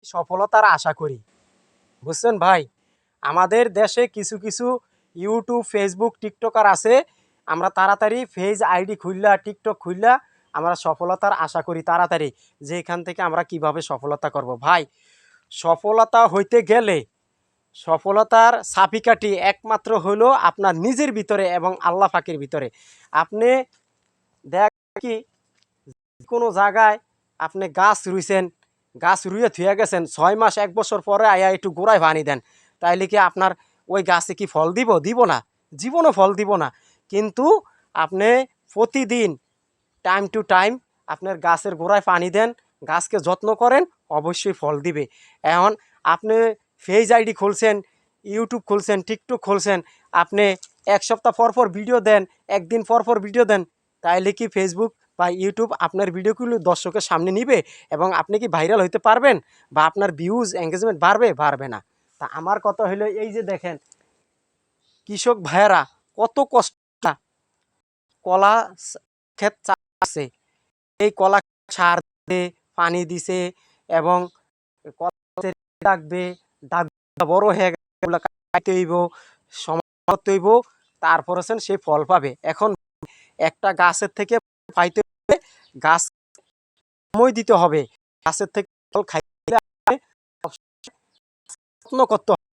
সফলতার আশা করি। বুঝছেন ভাই? আমাদের দেশে কিছু কিছু ইউটিউব, ফেসবুক, টিকটকার আছে। আমরা তাড়াতাড়ি পেজ আইডি খুললা, টিকটক খুললা আমরা সফলতার আশা করি তাড়াতাড়ি, যে এখান থেকে আমরা কিভাবে সফলতা করব। ভাই, সফলতা হইতে গেলে সফলতার চাবিকাঠি একমাত্র হলো আপনার নিজের ভিতরে এবং আল্লাহ পাকের ভিতরে। আপনি দেখ কি কোনো জায়গায় আপনি গাছ রুইছেন, গাছ রুইয়ে থুয়ে গেছেন, 6 মাস 1 বছর পরে আয়া একটু গোড়ায় পানি দেন, তাইলে কি আপনার ওই গাছে কি ফল দিব? দিব না, জীবনও ফল দিব না। কিন্তু আপনি প্রতিদিন টাইম টু টাইম আপনার গাছের গোড়ায় পানি দেন, গাছকে যত্ন করেন, অবশ্যই ফল দিবে। এখন আপনি ফেজ আইডি খুলছেন, ইউটিউব খুলছেন, টিকটক খুলছেন, আপনি 1 সপ্তাহ পর পর ভিডিও দেন, একদিন পর পর ভিডিও দেন, তাইলে কি ফেসবুক বা ইউটিউব আপনার ভিডিওগুলো দর্শকের সামনে নিবে এবং আপনি কি ভাইরাল হইতে পারবেন বা আপনার ভিউজ এঙ্গেজমেন্ট বাড়বে? বাড়বে না। তা আমার কথা হলো এই যে দেখেন, কৃষক ভাইয়েরা কত কষ্ট, কলা ক্ষেত চাষে এই কলা সার দিয়ে পানি দিছে এবং কলা ডাকবে, ডাক বড় হয়ে গেলে কাটতে হইব, সময় করতে হইব, তারপর হচ্ছেন সে ফল পাবে। এখন একটা গাছের থেকে পাইতে হলে গাছ সময় দিতে হবে, গাছের থেকে ফল খাইতে যত্ন করতে হবে।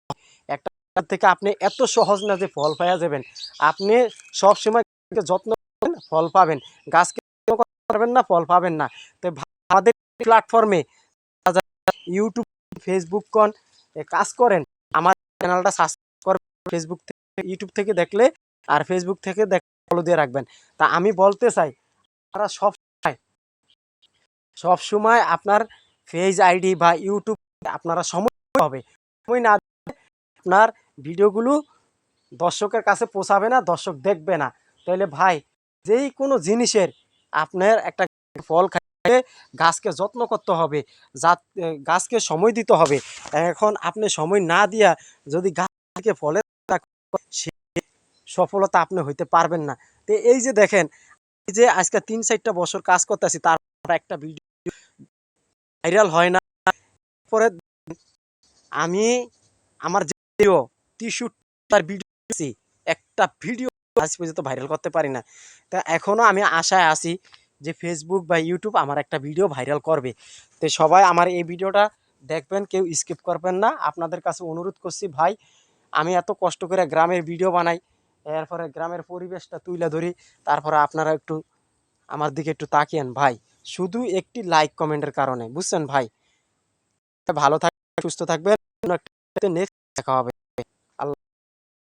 একটা গাছ থেকে আপনি এত সহজ না যে ফল পাওয়া যাবেন। আপনি সবসময় যত্ন করবেন, ফল পাবেন। গাছকে যত্ন করতে পারবেন না, ফল পাবেন না। তো আমাদের প্ল্যাটফর্মে ইউটিউব, ফেসবুক কাজ করেন, আমার চ্যানেলটা সাবস্ক্রাইব করবেন, ফেসবুক থেকে, ইউটিউব থেকে দেখলে আর ফেসবুক থেকে ফলো দিয়ে রাখবেন। তা আমি বলতে চাই, আপনারা সব সময় আপনার ফেজ আইডি বা ইউটিউব আপনারা সময় হবে, সময় না আপনার ভিডিওগুলো দর্শকের কাছে পৌঁছাবে না, দর্শক দেখবে না। তাহলে ভাই, যেই কোনো জিনিসের আপনার একটা ফল খাইতে গাছকে যত্ন করতে হবে, গাছকে সময় দিতে হবে। এখন আপনি সময় না দিয়া যদি গাছকে ফলের সে সফলতা আপনি হইতে পারবেন না। তো এই যে দেখেন, এই যে আজকে 3-4টা বছর কাজ করতেছি, তারপর একটা ভিডিও ভাইরাল হয় না। পরে আমি আমার যে ভিডিও 63টার ভিডিও দিয়েছি, একটা ভিডিও আজ পর্যন্ত ভাইরাল করতে পারি না। তা এখনও আমি আশায় আছি যে ফেসবুক বা ইউটিউব আমার একটা ভিডিও ভাইরাল করবে। তো সবাই আমার এই ভিডিওটা দেখবেন, কেউ স্কিপ করবেন না। আপনাদের কাছে অনুরোধ করছি ভাই, আমি এত কষ্ট করে গ্রামের ভিডিও বানাই, এরপরে গ্রামের পরিবেশটা তুলে ধরি, তারপরে আপনারা একটু আমার দিকে একটু তাকিয়েন ভাই, শুধু একটি লাইক কমেন্টের কারণে, বুঝছেন ভাই? ভালো থাকবেন, সুস্থ থাকবেন, নেক্সট দেখা হবে।